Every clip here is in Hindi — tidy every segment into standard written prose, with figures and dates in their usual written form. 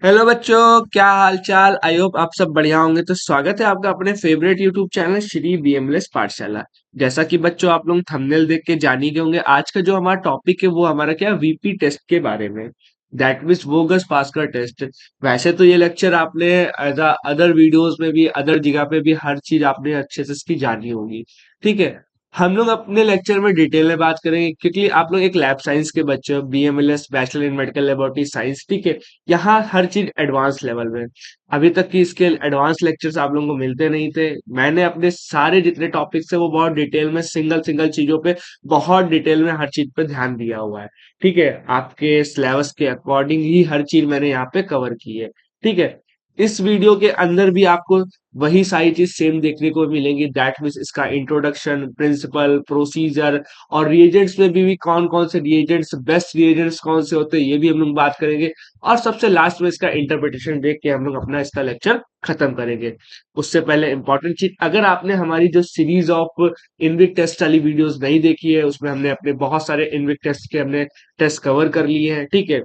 हेलो बच्चों, क्या हाल चाल। आई होप आप सब बढ़िया होंगे। तो स्वागत है आपका अपने फेवरेट यूट्यूब चैनल श्री बीएमएलएस पाठशाला। जैसा कि बच्चों आप लोग थंबनेल देख के जान ही गए होंगे, आज का जो हमारा टॉपिक है वो हमारा क्या वीपी टेस्ट के बारे में। That means Voges Proskauer test. वैसे तो ये लेक्चर आपने एज अदर वीडियोस में भी, अदर जगह पे भी हर चीज आपने अच्छे से इसकी जानी होगी। ठीक है। हम लोग अपने लेक्चर में डिटेल में बात करेंगे क्योंकि आप लोग एक लैब साइंस के बच्चे हो, BMLS bachelor in medical laboratory science. ठीक है। यहाँ हर चीज एडवांस लेवल में। अभी तक की इसके एडवांस लेक्चर्स आप लोगों को मिलते नहीं थे। मैंने अपने सारे जितने टॉपिक्स है वो बहुत डिटेल में, सिंगल सिंगल चीजों पे बहुत डिटेल में हर चीज पे ध्यान दिया हुआ है। ठीक है। आपके सिलेबस के अकॉर्डिंग ही हर चीज मैंने यहाँ पे कवर की है। ठीक है। इस वीडियो के अंदर भी आपको वही सारी चीज सेम देखने को मिलेंगी। दैट मीन्स इसका इंट्रोडक्शन, प्रिंसिपल, प्रोसीजर और रिएजेंट्स में भी कौन कौन से रिएजेंट्स, बेस्ट रिएजेंट्स कौन से होते हैं ये भी हम लोग बात करेंगे। और सबसे लास्ट में इसका इंटरप्रिटेशन देख के हम लोग अपना इसका लेक्चर खत्म करेंगे। उससे पहले इंपॉर्टेंट चीज, अगर आपने हमारी जो सीरीज ऑफ इनविक टेस्ट वाली वीडियोस नहीं देखी है, उसमें हमने अपने बहुत सारे इनविक टेस्ट के हमने टेस्ट कवर कर लिए हैं। ठीक है।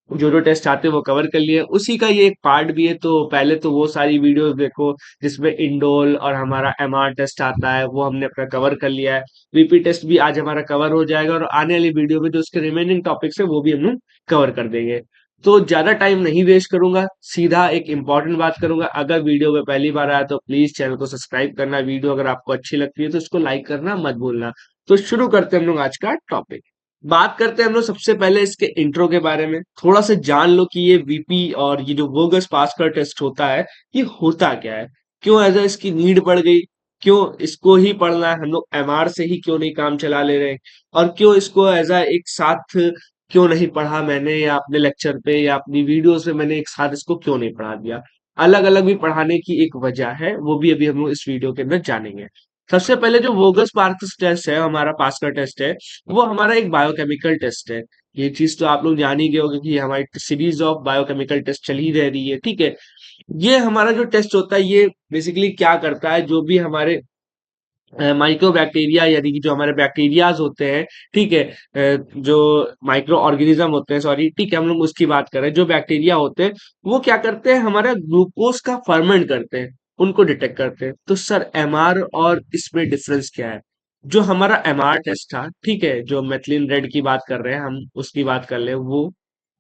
जो जो टेस्ट आते हैं वो कवर कर लिए, उसी का ये एक पार्ट भी है। तो पहले तो वो सारी वीडियोस देखो जिसमें इंडोल और हमारा एमआर टेस्ट आता है, वो हमने अपना कवर कर लिया है। वीपी टेस्ट भी आज हमारा कवर हो जाएगा और आने वाली वीडियो में जो उसके रिमेनिंग टॉपिक्स है वो भी हम लोग कवर कर देंगे। तो ज्यादा टाइम नहीं वेस्ट करूंगा, सीधा एक इंपॉर्टेंट बात करूंगा। अगर वीडियो में पहली बार आया तो प्लीज चैनल को सब्सक्राइब करना, वीडियो अगर आपको अच्छी लगती है तो इसको लाइक करना मत भूलना। तो शुरू करते हैं हम लोग आज का टॉपिक। बात करते हैं हम लोग सबसे पहले इसके इंट्रो के बारे में। थोड़ा सा जान लो कि ये वीपी और ये जो बोगस पास का टेस्ट होता है, ये होता क्या है, क्यों ऐसा इसकी नीड पड़ गई, क्यों इसको ही पढ़ना है, हम लोग एमआर से ही क्यों नहीं काम चला ले रहे हैं, और क्यों इसको एज एक साथ क्यों नहीं पढ़ा मैंने, या अपने लेक्चर पे या अपनी वीडियोस में मैंने एक साथ इसको क्यों नहीं पढ़ा दिया। अलग अलग भी पढ़ाने की एक वजह है, वो भी अभी हम लोग इस वीडियो के अंदर जानेंगे। सबसे पहले जो वोगस पार्क्स टेस्ट है, हमारा पास का टेस्ट है, वो हमारा एक बायोकेमिकल टेस्ट है। ये चीज तो आप लोग जान ही गए होंगे कि हमारी सीरीज ऑफ बायोकेमिकल टेस्ट चल ही रह रही है। ठीक है। ये हमारा जो टेस्ट होता है ये बेसिकली क्या करता है, जो भी हमारे माइक्रो बैक्टीरिया यानी कि जो हमारे बैक्टीरियाज होते हैं, ठीक है, जो माइक्रो ऑर्गेनिज्म होते हैं, सॉरी, ठीक है, हम लोग उसकी बात कर रहे हैं। जो बैक्टीरिया होते हैं वो क्या करते हैं, हमारा ग्लूकोज का फर्मेंट करते हैं, उनको डिटेक्ट करते हैं। तो सर एमआर और इसमें डिफरेंस क्या है? जो हमारा एमआर टेस्ट था, ठीक है, जो मेथिलीन रेड की बात कर रहे हैं हम, उसकी बात कर ले वो,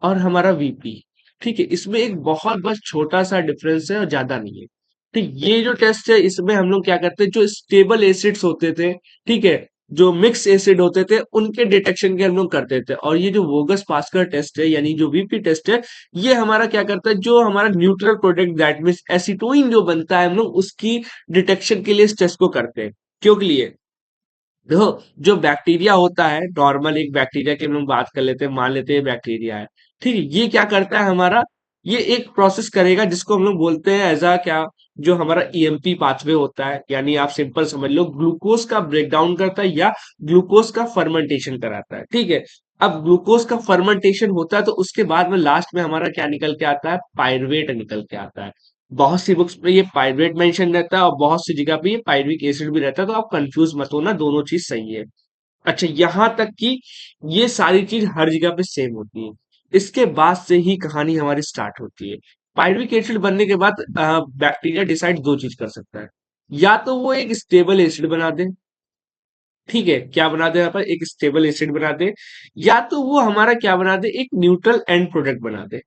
और हमारा वीपी, ठीक है, इसमें एक बहुत बस छोटा सा डिफरेंस है और ज्यादा नहीं है। ठीक, ये जो टेस्ट है इसमें हम लोग क्या करते हैं, जो स्टेबल एसिड्स होते थे, ठीक है, जो मिक्स एसिड होते थे, उनके डिटेक्शन के हम लोग करते थे। और ये जो वोगस पास्कर टेस्ट है यानी जो वीपी टेस्ट है, ये हमारा क्या करता है, जो हमारा न्यूट्रल प्रोडक्ट दैट मीन्स एसीटोइन जो बनता है, हम लोग उसकी डिटेक्शन के लिए इस टेस्ट को करते हैं। क्यों के लिए? देखो, जो बैक्टीरिया होता है, नॉर्मल एक बैक्टीरिया की हम लोग बात कर लेते हैं, मान लेते हैं बैक्टीरिया है। ठीक है। ये क्या करता है हमारा, ये एक प्रोसेस करेगा जिसको हम लोग बोलते हैं एज क्या, जो हमारा ईएमपी पाथवे होता है, यानी आप सिंपल समझ लो ग्लूकोज का ब्रेकडाउन करता है या ग्लूकोज का फर्मेंटेशन कराता है। ठीक है। अब ग्लूकोज का फर्मेंटेशन होता है तो उसके बाद में लास्ट में हमारा क्या निकल के आता है, पायरुवेट निकल के आता है। बहुत सी बुक्स में ये पाइरुवेट मेंशन रहता है और बहुत सी जगह पे ये पाइरुविक एसिड भी रहता है, तो आप कंफ्यूज मत होना, दोनों चीज सही है। अच्छा, यहां तक कि ये सारी चीज हर जगह पे सेम होती है। इसके बाद से ही कहानी हमारी स्टार्ट होती है। पाइरुविक एसिड बनने के बाद बैक्टीरिया डिसाइड दो चीज कर सकता है। या तो वो एक स्टेबल एसिड बना दे, ठीक है, क्या बना दे यहाँ पर, एक स्टेबल एसिड बना दे, या तो वो हमारा क्या बना दे, एक न्यूट्रल एंड प्रोडक्ट बना दे।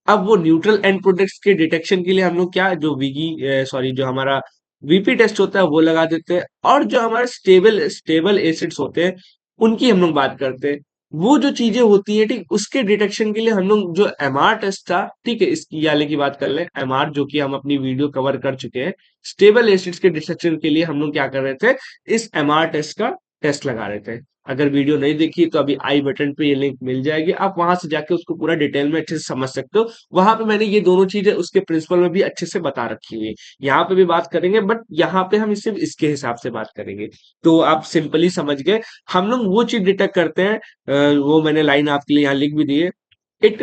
अब वो न्यूट्रल एंड प्रोडक्ट्स के डिटेक्शन के लिए हम लोग क्या, जो वीगी सॉरी जो हमारा वीपी टेस्ट होता है वो लगा देते हैं। और जो हमारे स्टेबल स्टेबल एसिड्स होते हैं उनकी हम लोग बात करते हैं। वो जो चीजें होती है, ठीक, उसके डिटेक्शन के लिए हम लोग जो एमआर टेस्ट था, ठीक है, इसकी वाले की बात कर ले, एमआर जो कि हम अपनी वीडियो कवर कर चुके हैं। स्टेबल एसिड्स के डिटेक्शन के लिए हम लोग क्या कर रहे थे, इस एमआर टेस्ट का टेस्ट लगा रहे थे। अगर वीडियो नहीं देखी तो अभी आई बटन पे ये लिंक मिल जाएगी, आप वहां से जाके उसको पूरा डिटेल में अच्छे से समझ सकते हो। वहां पे मैंने ये दोनों चीजें उसके प्रिंसिपल में भी अच्छे से बता रखी हुई है। यहाँ पे भी बात करेंगे बट यहाँ पे हम सिर्फ इसके हिसाब से बात करेंगे। तो आप सिंपली समझ गए, हम लोग वो चीज डिटेक्ट करते हैं। वो मैंने लाइन आपके लिए यहाँ लिख भी दी है। It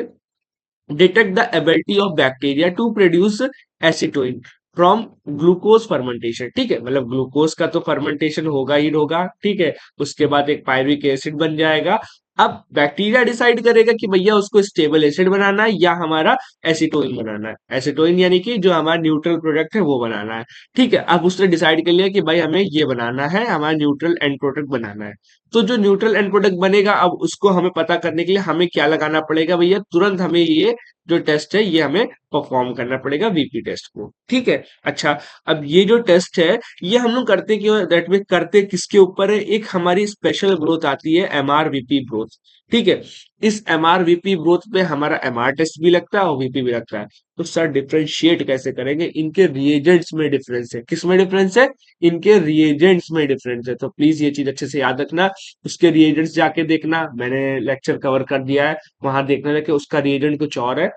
detect the ability of bacteria to produce acetoin from glucose fermentation. ठीक है, मतलब ग्लूकोज का तो फर्मेंटेशन होगा ही होगा, ठीक है, उसके बाद एक पायरुविक एसिड बन जाएगा, अब बैक्टीरिया डिसाइड करेगा कि भैया उसको स्टेबल एसिड बनाना है या हमारा एसीटोइन बनाना है। एसीटोइन यानी कि जो हमारा न्यूट्रल प्रोडक्ट है वो बनाना है। ठीक है, अब उसने डिसाइड कर लिया कि भाई हमें ये बनाना है, हमारा न्यूट्रल एंड प्रोडक्ट बनाना है। तो जो न्यूट्रल एंड प्रोडक्ट बनेगा, अब उसको हमें पता करने के लिए हमें क्या लगाना पड़ेगा भैया, तुरंत हमें ये जो टेस्ट है ये हमें परफॉर्म करना पड़ेगा, वीपी टेस्ट को। ठीक है। अच्छा, अब ये जो टेस्ट है ये हम लोग करते क्यों है, दैट मीन करते किसके ऊपर है, एक हमारी स्पेशल ग्रोथ आती है, एमआरवीपी ग्रोथ। ठीक है, इस एमआरवीपी ग्रोथ पे हमारा एमआर टेस्ट भी लगता है और वीपी भी लगता है। तो सर डिफरेंशिएट कैसे करेंगे, इनके रिएजेंट्स में डिफरेंस है। किस में डिफरेंस है, इनके रिएजेंट्स में डिफरेंस है। तो प्लीज ये चीज अच्छे से याद रखना, उसके रिएजेंट्स जाके देखना, मैंने लेक्चर कवर कर दिया है, वहां देखने लगे उसका रिएजेंट कुछ और है,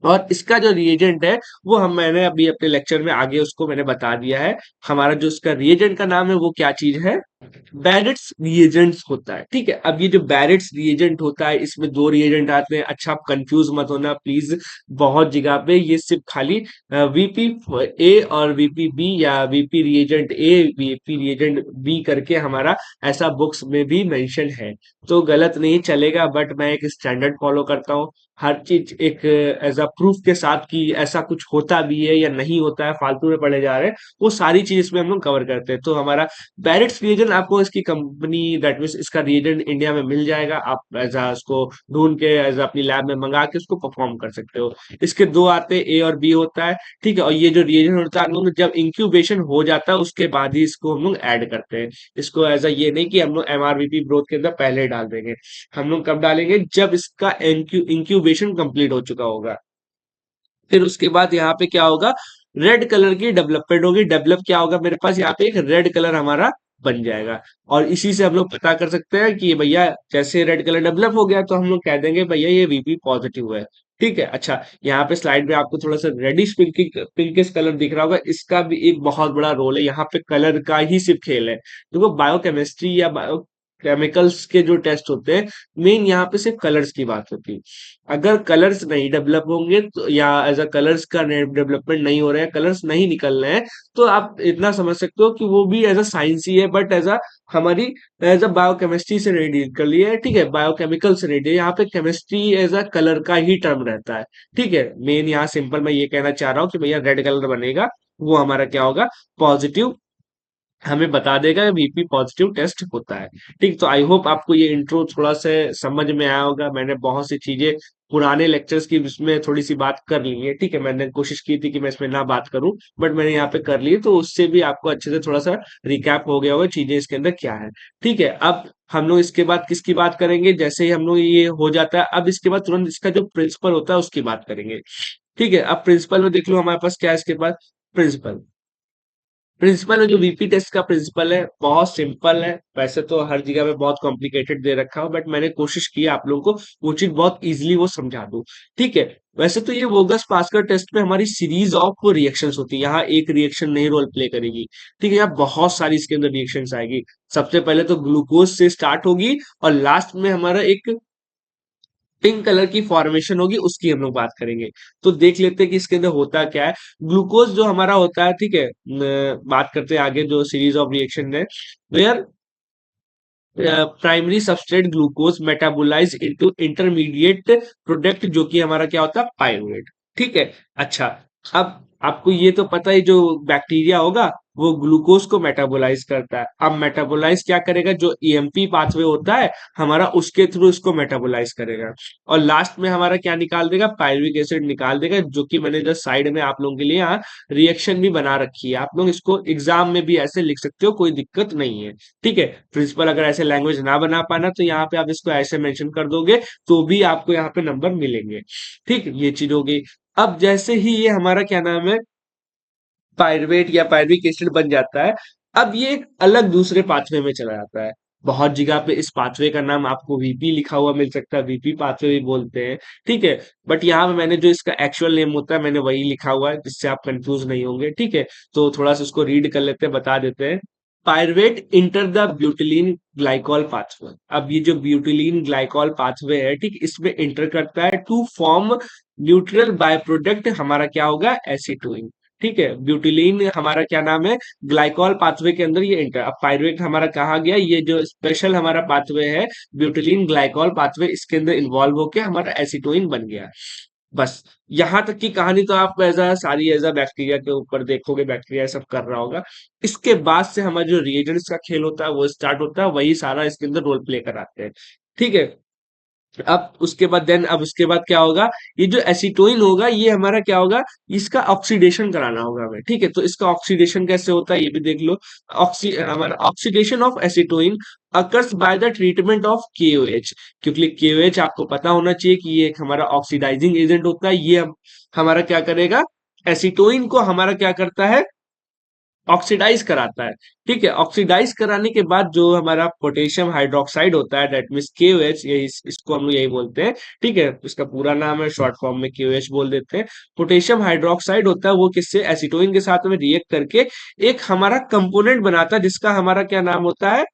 और इसका जो रिएजेंट है वो हम मैंने अभी अपने लेक्चर में आगे उसको मैंने बता दिया है। हमारा जो उसका रिएजेंट का नाम है वो क्या चीज है, बैरेट्स रिएजेंट्स होता है। ठीक है, अब ये जो बैरेट्स रिएजेंट होता है इसमें दो रिएजेंट आते हैं। अच्छा, आप कंफ्यूज मत होना प्लीज, बहुत जगह पे ये सिर्फ खाली वीपी ए और वीपी बी या वीपी रिएजेंट ए वीपी रिएजेंट बी करके हमारा ऐसा बुक्स में भी मेंशन है, तो गलत नहीं चलेगा। बट मैं एक स्टैंडर्ड फॉलो करता हूँ, हर चीज एक एज अ प्रूफ के साथ कि ऐसा कुछ होता भी है या नहीं होता है, फालतू में पढ़े जा रहे हैं, वो सारी चीज इसमें हम लोग कवर करते हैं। तो हमारा बैरेट्स रिएजेंट आपको इसकी कंपनी दैट मीन्स इसका रिएजेंट इंडिया में मिल जाएगा, आप एज अ उसको ढूंढ के एज अपनी लैब में मंगा के उसको परफॉर्म कर सकते हो। इसके दो आते हैं, ए और बी होता है। ठीक है, और ये जो रिएजेंट होता है हम लोग जब इंक्यूबेशन हो जाता है उसके बाद ही इसको हम लोग ऐड करते हैं। इसको एज अ ये नहीं कि हम लोग एमआरवीपी ग्रोथ के अंदर पहले डाल देंगे, हम लोग कब डालेंगे, जब इसका इंक्यूबेशन कंप्लीट हो चुका होगा। फिर उसके बाद यहाँ पे क्या होगा, रेड कलर की डेवलपमेंट होगी। डेवलप क्या होगा, मेरे पास यहाँ पे एक रेड कलर हमारा बन जाएगा, और इसी से हम लोग पता कर सकते हैं कि भैया जैसे रेड कलर डेवलप हो गया तो हम लोग कह देंगे भैया ये वीपी पॉजिटिव है। ठीक है। अच्छा, यहाँ पे स्लाइड में आपको थोड़ा सा रेडिश पिंकिश कलर दिख रहा होगा, इसका भी एक बहुत बड़ा रोल है, यहाँ पे कलर का ही सिर्फ खेल है। देखो बायोकेमिस्ट्री या बायो केमिकल्स के जो टेस्ट होते हैं, मेन यहाँ पे सिर्फ कलर्स की बात होती है। अगर कलर्स नहीं डेवलप होंगे तो या एज अ कलर्स का डेवलपमेंट नहीं हो रहा है, कलर्स नहीं निकल रहे हैं, तो आप इतना समझ सकते हो कि वो भी एज अ साइंस ही है, बट एज अ हमारी एज अ बायोकेमिस्ट्री से नहीं डील कर लिया है। ठीक है, बायोकेमिकल से नहीं डील, यहाँ पे केमिस्ट्री एज अ कलर का ही टर्म रहता है। ठीक है, मेन यहाँ सिंपल मैं ये कहना चाह रहा हूँ कि भैया रेड कलर बनेगा, वो हमारा क्या होगा, पॉजिटिव, हमें बता देगा वीपी पॉजिटिव टेस्ट होता है। ठीक, तो आई होप आपको ये इंट्रो थोड़ा सा समझ में आया होगा। मैंने बहुत सी चीजें पुराने लेक्चर्स की इसमें थोड़ी सी बात कर ली है। ठीक है, मैंने कोशिश की थी कि मैं इसमें ना बात करूं, बट मैंने यहाँ पे कर ली, तो उससे भी आपको अच्छे से थोड़ा सा रिकैप हो गया होगा चीजें इसके अंदर क्या है। ठीक है, अब हम लोग इसके बाद किसकी बात करेंगे, जैसे ही हम लोग ये हो जाता है, अब इसके बाद तुरंत इसका जो प्रिंसिपल होता है उसकी बात करेंगे। ठीक है, अब प्रिंसिपल में देख लो हमारे पास क्या है इसके बाद, प्रिंसिपल। प्रिंसिपल है जो वीपी टेस्ट का प्रिंसिपल है, बहुत सिंपल है। वैसे तो हर जगह पे बहुत कॉम्प्लिकेटेड दे रखा हो, बट मैंने कोशिश की आप लोगों को वो चीज बहुत इजीली वो समझा दूं। ठीक है, वैसे तो ये वोगस पास्कल टेस्ट में हमारी सीरीज ऑफ रिएक्शंस होती है, यहाँ एक रिएक्शन नहीं रोल प्ले करेगी। ठीक है, यहाँ बहुत सारी इसके अंदर रिएक्शंस आएगी। सबसे पहले तो ग्लूकोज से स्टार्ट होगी, और लास्ट में हमारा एक पिंक कलर की फॉर्मेशन होगी, उसकी हम लोग बात करेंगे। तो देख लेते हैं कि इसके अंदर होता क्या है। ग्लूकोज जो हमारा होता है, ठीक है, बात करते हैं आगे जो सीरीज ऑफ रिएक्शन है, तो यार primary substrate glucose metabolize into intermediate product, जो कि हमारा क्या होता है, पायरुवेट। ठीक है। अच्छा, अब आपको ये तो पता ही, जो बैक्टीरिया होगा वो ग्लूकोज को मेटाबोलाइज करता है। अब मेटाबोलाइज क्या करेगा, जो ईएमपी पाथवे होता है हमारा, उसके थ्रू इसको मेटाबोलाइज करेगा, और लास्ट में हमारा क्या निकाल देगा, पायरुविक एसिड निकाल देगा, जो कि मैंने जस्ट साइड में आप लोगों के लिए यहाँ रिएक्शन भी बना रखी है। आप लोग इसको एग्जाम में भी ऐसे लिख सकते हो, कोई दिक्कत नहीं है। ठीक है, प्रिंसिपल अगर ऐसे लैंग्वेज ना बना पाना तो यहाँ पे आप इसको ऐसे मेंशन कर दोगे, तो भी आपको यहाँ पे नंबर मिलेंगे। ठीक, ये चीज हो गई। अब जैसे ही ये हमारा क्या नाम है, पायरुवेट या पायरुविक एसिड बन जाता है, अब ये एक अलग दूसरे पाथवे में चला जाता है। बहुत जगह पे इस पाथवे का नाम आपको वीपी लिखा हुआ मिल सकता है, वीपी पाथवे भी बोलते हैं। ठीक है, बट यहाँ पे मैंने जो इसका एक्चुअल नेम होता है मैंने वही लिखा हुआ है, जिससे आप कंफ्यूज नहीं होंगे। ठीक है, तो थोड़ा सा उसको रीड कर लेते हैं, बता देते हैं। Pyruvate enter the butylene glycol pathway. अब ये जो ब्यूटिलीन ग्लाइकॉल पाथवे है, ठीक, इसमें इंटर करता है to form neutral byproduct, हमारा क्या होगा, एसीटोइन। ठीक है, ब्यूटिलीन हमारा क्या नाम है, ग्लाइकॉल पाथवे के अंदर ये इंटर। अब पायरुवेट हमारा कहाँ गया, ये जो स्पेशल हमारा पाथवे है ब्यूटिलीन ग्लाइकॉल पाथवे, इसके अंदर इन्वॉल्व होके हमारा एसीटोइन बन गया। बस यहाँ तक की कहानी तो आप एज अ बैक्टीरिया के ऊपर देखोगे, बैक्टीरिया सब कर रहा होगा। इसके बाद से हमारा जो रिएजेंट्स का खेल होता है वो स्टार्ट होता है, वही सारा इसके अंदर रोल प्ले कराते हैं। ठीक है, अब उसके बाद क्या होगा, ये जो एसीटोइन होगा ये हमारा क्या होगा, इसका ऑक्सीडेशन कराना होगा हमें। ठीक है, तो इसका ऑक्सीडेशन कैसे होता है ये भी देख लो। हमारा oxidation of acetoin occurs by the treatment of KOH, क्योंकि केओएच आपको पता होना चाहिए कि ये एक हमारा ऑक्सीडाइजिंग एजेंट होता है। ये हमारा क्या करेगा, एसीटोइन को हमारा क्या करता है, ऑक्सीडाइज कराता है। ठीक है, ऑक्सीडाइज कराने के बाद जो हमारा पोटेशियम हाइड्रोक्साइड होता है, दैट मीन्स KOH, ये इसको हम लोग यही बोलते हैं। ठीक है, इसका पूरा नाम है, शॉर्ट फॉर्म में KOH बोल देते हैं। पोटेशियम हाइड्रोक्साइड होता है, वो किससे, एसीटोइन के साथ में रिएक्ट करके एक हमारा कंपोनेंट बनाता है, जिसका हमारा क्या नाम होता है,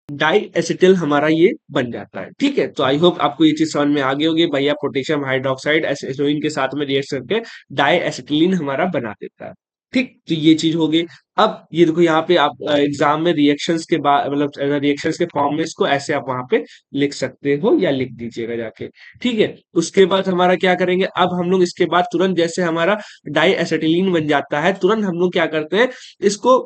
डाई एसिटिल हमारा ये बन जाता है। ठीक है, तो आई होप आपको ये चीज समझ में आ गई होगी भैया, पोटेशियम हाइड्रोक्साइड एसिटोइन के साथ में रिएक्ट करके डाई एसिटिलीन हमारा बना देता है। ठीक, तो ये चीज हो गई। अब ये देखो यहाँ पे आप एग्जाम में रिएक्शंस के बाद, मतलब रिएक्शंस के फॉर्म में इसको ऐसे आप वहां पे लिख सकते हो या लिख दीजिएगा जाके। ठीक है, उसके बाद हमारा क्या करेंगे, अब हम लोग इसके बाद तुरंत जैसे हमारा डाई एसिटिलीन बन जाता है, तुरंत हम लोग क्या करते हैं, इसको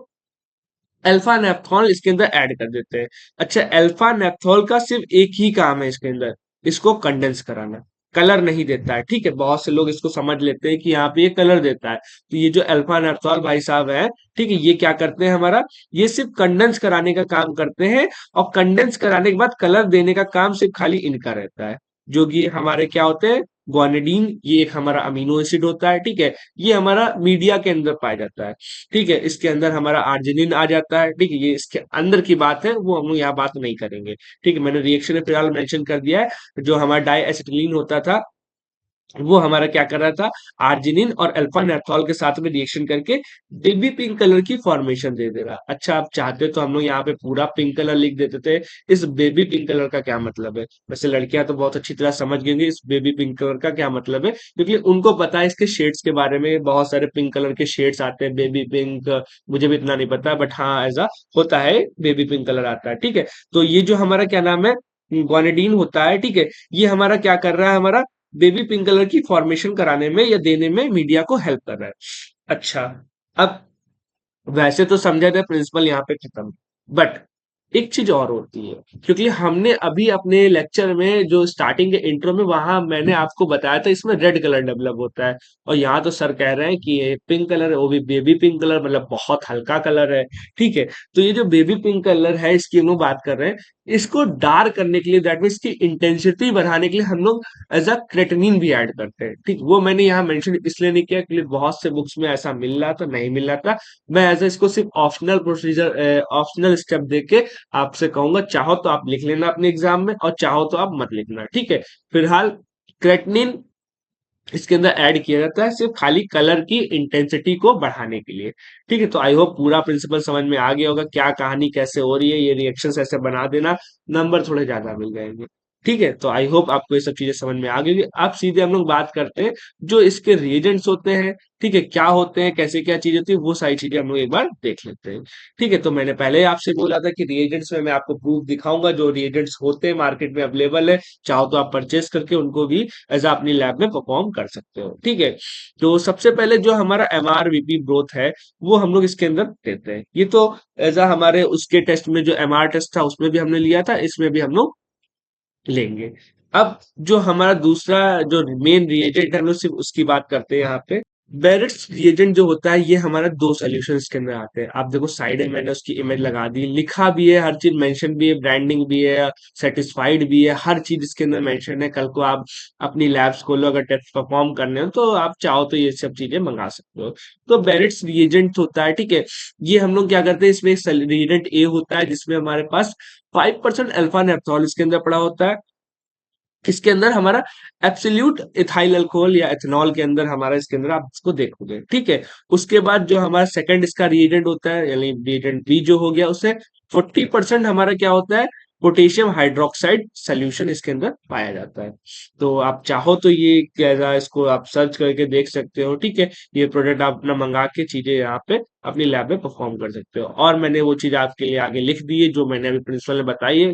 अल्फा नेप्थॉल इसके अंदर ऐड कर देते हैं। अच्छा, अल्फा नेप्थॉल का सिर्फ एक ही काम है इसके अंदर, इसको कंडेंस कराना, कलर नहीं देता है। ठीक है, बहुत से लोग इसको समझ लेते हैं कि यहाँ पे ये कलर देता है, तो ये जो अल्फा नेप्थॉल भाई साहब है, ठीक है, ये क्या करते हैं हमारा, ये सिर्फ कंडेंस कराने का काम करते हैं। और कंडेंस कराने के बाद कलर देने का काम सिर्फ खाली इनका रहता है, जो कि हमारे क्या होते हैं, ग्वानिडीन, ये एक हमारा अमीनो एसिड होता है। ठीक है, ये हमारा मीडिया के अंदर पाया जाता है। ठीक है, इसके अंदर हमारा आर्जिनिन आ जाता है। ठीक है, ये इसके अंदर की बात है, वो हम लोग यहाँ बात नहीं करेंगे। ठीक है, मैंने रिएक्शन में फिलहाल मेंशन कर दिया है। जो हमारा डाई एसिटिलीन होता था, वो हमारा क्या कर रहा था, आर्जिनिन और अल्फा नेप्थॉल के साथ में रिएक्शन करके बेबी पिंक कलर की फॉर्मेशन दे दे रहा। अच्छा, आप चाहते तो हम लोग यहाँ पे पूरा पिंक कलर लिख देते थे। इस बेबी पिंक कलर का क्या मतलब है, वैसे लड़कियां तो बहुत अच्छी तरह समझ गई होंगी इस बेबी पिंक कलर का क्या मतलब है, क्योंकि उनको पता है इसके शेड्स के बारे में, बहुत सारे पिंक कलर के शेड्स आते हैं, बेबी पिंक, मुझे भी इतना नहीं पता, बट हाँ ऐसा होता है, बेबी पिंक कलर आता है। ठीक है, तो ये जो हमारा क्या नाम है, ग्वानिडीन होता है। ठीक है, ये हमारा क्या कर रहा है, हमारा बेबी पिंक कलर की फॉर्मेशन कराने में या देने में मीडिया को हेल्प कर रहा है। अच्छा, अब वैसे तो समझा जाए प्रिंसिपल यहाँ पे खत्म, बट एक चीज और होती है, क्योंकि हमने अभी अपने लेक्चर में जो स्टार्टिंग के इंट्रो में वहां मैंने आपको बताया था इसमें रेड कलर डेवलप होता है, और यहाँ तो सर कह रहे हैं कि ये पिंक कलर है, वो भी बेबी पिंक कलर, मतलब बहुत हल्का कलर है। ठीक है, तो ये जो बेबी पिंक कलर है इसकी हम लोग बात कर रहे हैं, इसको डार्क करने के लिए, दैट मीन इसकी इंटेंसिटी बढ़ाने के लिए हम लोग एज अ क्रेटनिन भी ऐड करते हैं। ठीक, वो मैंने यहाँ मेंशन इसलिए नहीं किया क्योंकि बहुत से बुक्स में ऐसा मिल रहा था, नहीं मिल रहा था। मैं एज इसको सिर्फ ऑप्शनल प्रोसीजर, ऑप्शनल स्टेप देके आपसे कहूंगा, चाहो तो आप लिख लेना अपने एग्जाम में और चाहो तो आप मत लिखना। ठीक है, फिलहाल क्रेटनिन इसके अंदर ऐड किया जाता है सिर्फ खाली कलर की इंटेंसिटी को बढ़ाने के लिए। ठीक है, तो आई होप पूरा प्रिंसिपल समझ में आ गया होगा, क्या कहानी कैसे हो रही है, ये रिएक्शंस ऐसे बना देना, नंबर थोड़े ज्यादा मिल जाएंगे। ठीक है, तो आई होप आपको ये सब चीजें समझ में आ गई होगी। अब सीधे हम लोग बात करते हैं जो इसके रिएजेंट्स होते हैं। ठीक है, क्या होते हैं, कैसे क्या चीज होती है, वो सारी चीजें हम लोग एक बार देख लेते हैं। ठीक है, तो मैंने पहले ही आपसे बोला था कि रिएजेंट्स में मैं आपको प्रूफ दिखाऊंगा, जो रिएजेंट्स होते हैं मार्केट में अवेलेबल है, चाहो तो आप परचेस करके उनको भी एज अपनी लैब में परफॉर्म कर सकते हो। ठीक है, तो सबसे पहले जो हमारा MRVP ग्रोथ है, वो हम लोग इसके अंदर देते हैं। ये तो एज हमारे उसके टेस्ट में जो MR टेस्ट था उसमें भी हमने लिया था, इसमें भी हम लोग लेंगे। अब जो हमारा दूसरा जो मेन रिएजेंट है, हम लोग सिर्फ उसकी बात करते हैं यहाँ पे। बेरिट्स रिएजेंट जो होता है, ये हमारा दो सोल्यूशन के अंदर आते हैं। आप देखो साइड में मैंने उसकी इमेज लगा दी, लिखा भी है, हर चीज मेंशन भी है, ब्रांडिंग भी है, सेटिस्फाइड भी है, हर चीज इसके अंदर मेंशन है। कल को आप अपनी लैब्स खोलो, अगर टेस्ट परफॉर्म करने हो तो आप चाहो तो ये सब चीजें मंगा सकते हो। तो बेरिट्स रिएजेंट होता है। ठीक है, ये हम लोग क्या करते हैं, इसमें एक रिएजेंट ए होता है जिसमें हमारे पास 5% अल्फा नेप्थॉल इसके अंदर पड़ा होता है। इसके अंदर हमारा एब्सोल्यूट इथाइल अल्कोहल या एथेनॉल के अंदर हमारा, इसके अंदर आप इसको देखोगे। ठीक है, उसके बाद जो हमारा सेकंड इसका रिएजेंट होता है, यानी रिएजेंट बी जो हो गया, उससे 40% हमारा क्या होता है, पोटेशियम हाइड्रोक्साइड सोल्यूशन इसके अंदर पाया जाता है। तो आप चाहो तो ये क्या इसको आप सर्च करके देख सकते हो, ठीक है। ये प्रोडक्ट आप अपना मंगा के चीजें यहाँ पे अपनी लैब में परफॉर्म कर सकते हो। और मैंने वो चीज आपके लिए आगे लिख दी है जो मैंने अभी प्रिंसिपल ने बताई है।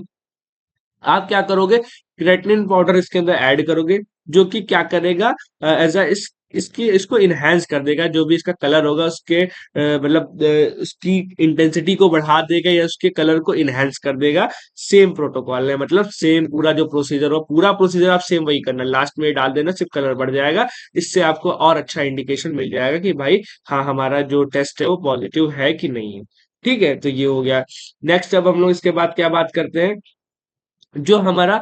आप क्या करोगे, क्रेटिनिन पाउडर इसके अंदर ऐड करोगे, जो कि क्या करेगा, एज अ इसकी इसको इनहेंस कर देगा, जो भी इसका कलर होगा उसके मतलब उसकी इंटेंसिटी को बढ़ा देगा या उसके कलर को इनहेंस कर देगा। सेम प्रोटोकॉल है, मतलब सेम पूरा जो प्रोसीजर हो, पूरा प्रोसीजर आप सेम वही करना, लास्ट में डाल देना, सिर्फ कलर बढ़ जाएगा। इससे आपको और अच्छा इंडिकेशन मिल जाएगा कि भाई हाँ हमारा जो टेस्ट है वो पॉजिटिव है कि नहीं है। ठीक है, तो ये हो गया। नेक्स्ट अब हम लोग इसके बाद क्या बात करते हैं, जो हमारा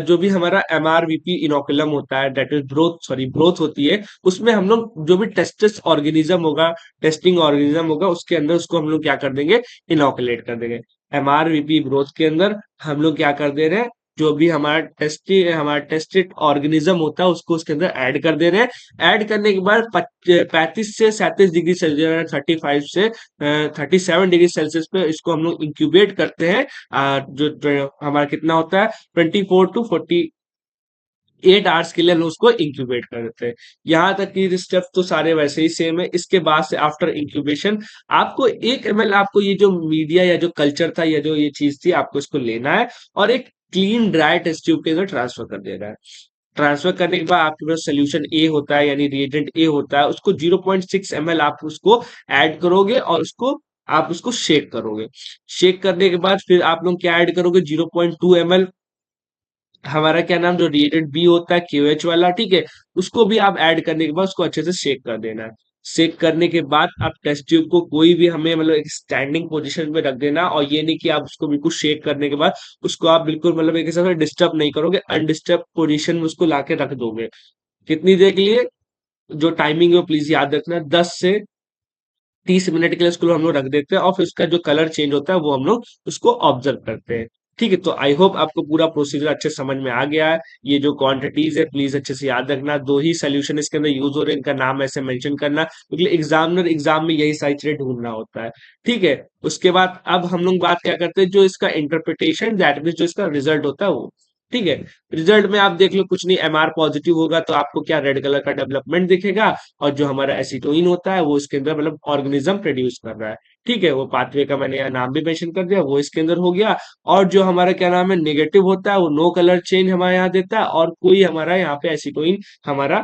जो भी हमारा एमआरवीपी इनोकुलम होता है, दैट इज ब्रोथ होती है, उसमें हम लोग जो भी टेस्टिस ऑर्गेनिज्म होगा, टेस्टिंग ऑर्गेनिज्म होगा, उसके अंदर उसको हम लोग क्या कर देंगे, इनोकुलेट कर देंगे। एमआरवीपी ब्रोथ के अंदर हम लोग क्या कर दे रहे हैं, जो भी हमारा टेस्टेड ऑर्गेनिज्म होता है उसको उसके अंदर ऐड कर दे रहे हैं। ऐड करने के बाद 35 से 37 डिग्री सेल्सियस, 37 डिग्री सेल्सियस पे इसको हम लोग इंक्यूबेट करते हैं। जो हमारा कितना होता है, 24 to 48 आवर्स के लिए हम उसको इंक्यूबेट कर देते हैं। यहाँ तक कि स्टेप तो सारे वैसे ही सेम है। इसके बाद से आफ्टर इंक्यूबेशन आपको 1 ml, आपको ये जो मीडिया या जो कल्चर था या जो ये चीज थी, आपको इसको लेना है और एक क्लीन ड्राई टेस्ट ट्यूब के अंदर ट्रांसफर कर देना है। ट्रांसफर करने के बाद आपके पास सोल्यूशन ए होता है, यानी रिएजेंट ए होता है, उसको 0.6 ml आप उसको ऐड करोगे और उसको आप उसको शेक करोगे। शेक करने के बाद फिर आप लोग क्या ऐड करोगे, 0.2 ml हमारा क्या नाम जो रिएजेंट बी होता है, क्यूएच वाला, ठीक है। उसको भी आप ऐड करने के बाद उसको अच्छे से शेक कर देना है। शेक करने के बाद आप टेस्ट ट्यूब को कोई भी हमें मतलब एक स्टैंडिंग पोजीशन में रख देना, और ये नहीं कि आप उसको बिल्कुल शेक करने के बाद उसको आप बिल्कुल मतलब एक हिसाब से डिस्टर्ब नहीं करोगे, अनडिस्टर्ब पोजीशन में उसको लाके रख दोगे। कितनी देर के लिए, जो टाइमिंग है वो प्लीज याद रखना, 10 से 30 मिनट के लिए उसको हम लोग रख देते हैं, और फिर उसका जो कलर चेंज होता है वो हम लोग उसको ऑब्जर्व करते हैं। ठीक है, तो आई होप आपको पूरा प्रोसीजर अच्छे समझ में आ गया है। ये जो क्वांटिटीज है प्लीज अच्छे से याद रखना, 2 ही सोल्यूशन इसके अंदर यूज हो रहे हैं, इनका नाम ऐसे मेंशन करना, क्योंकि एग्जामिनर एग्जाम में यही सारी चीजें ढूंढना होता है। ठीक है, उसके बाद अब हम लोग बात क्या करते हैं, जो इसका इंटरप्रिटेशन, दैट मीन जो इसका रिजल्ट होता है वो। ठीक है, रिजल्ट में आप देख लो कुछ नहीं, एमआर पॉजिटिव होगा तो आपको क्या रेड कलर का डेवलपमेंट दिखेगा, और जो हमारा एसिटोइन होता है वो इसके अंदर मतलब ऑर्गेनिज्म प्रोड्यूस कर रहा है। ठीक है, वो पाथवे का मैंने यहाँ नाम भी मेंशन कर दिया, वो इसके अंदर हो गया। और जो हमारा क्या नाम है नेगेटिव होता है, वो नो कलर चेंज हमारे यहाँ देता है, और कोई हमारा यहाँ पे एसिटोइन हमारा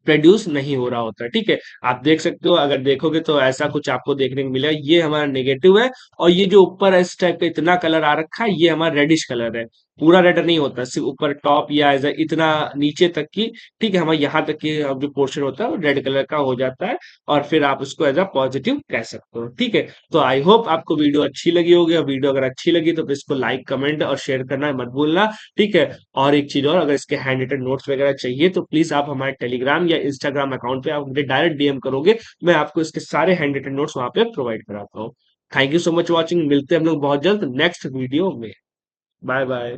प्रोड्यूस नहीं हो रहा होता। ठीक है, आप देख सकते हो, अगर देखोगे तो ऐसा कुछ आपको देखने को मिलेगा, ये हमारा नेगेटिव है। और ये जो ऊपर इस टाइप का इतना कलर आ रखा है, ये हमारा रेडिश कलर है। पूरा रेड नहीं होता, सिर्फ ऊपर टॉप या ऐसा इतना नीचे तक की, ठीक है, हमारे यहाँ तक की अब जो पोर्शन होता है वो रेड कलर का हो जाता है, और फिर आप उसको एज अ पॉजिटिव कह सकते हो। ठीक है, तो आई होप आपको वीडियो अच्छी लगी होगी, और वीडियो अगर अच्छी लगी तो इसको लाइक, कमेंट और शेयर करना मत भूलना। ठीक है, और एक चीज और, अगर इसके हैंड रिटन नोट्स वगैरह चाहिए तो प्लीज आप हमारे टेलीग्राम या इंस्टाग्राम अकाउंट पे आप मुझे डायरेक्ट डीएम करोगे, मैं आपको इसके सारे हैंड रिटन नोट्स वहां पे प्रोवाइड कराता हूँ। Thank you so much watching, मिलते हैं हम लोग बहुत जल्द नेक्स्ट वीडियो में। Bye bye.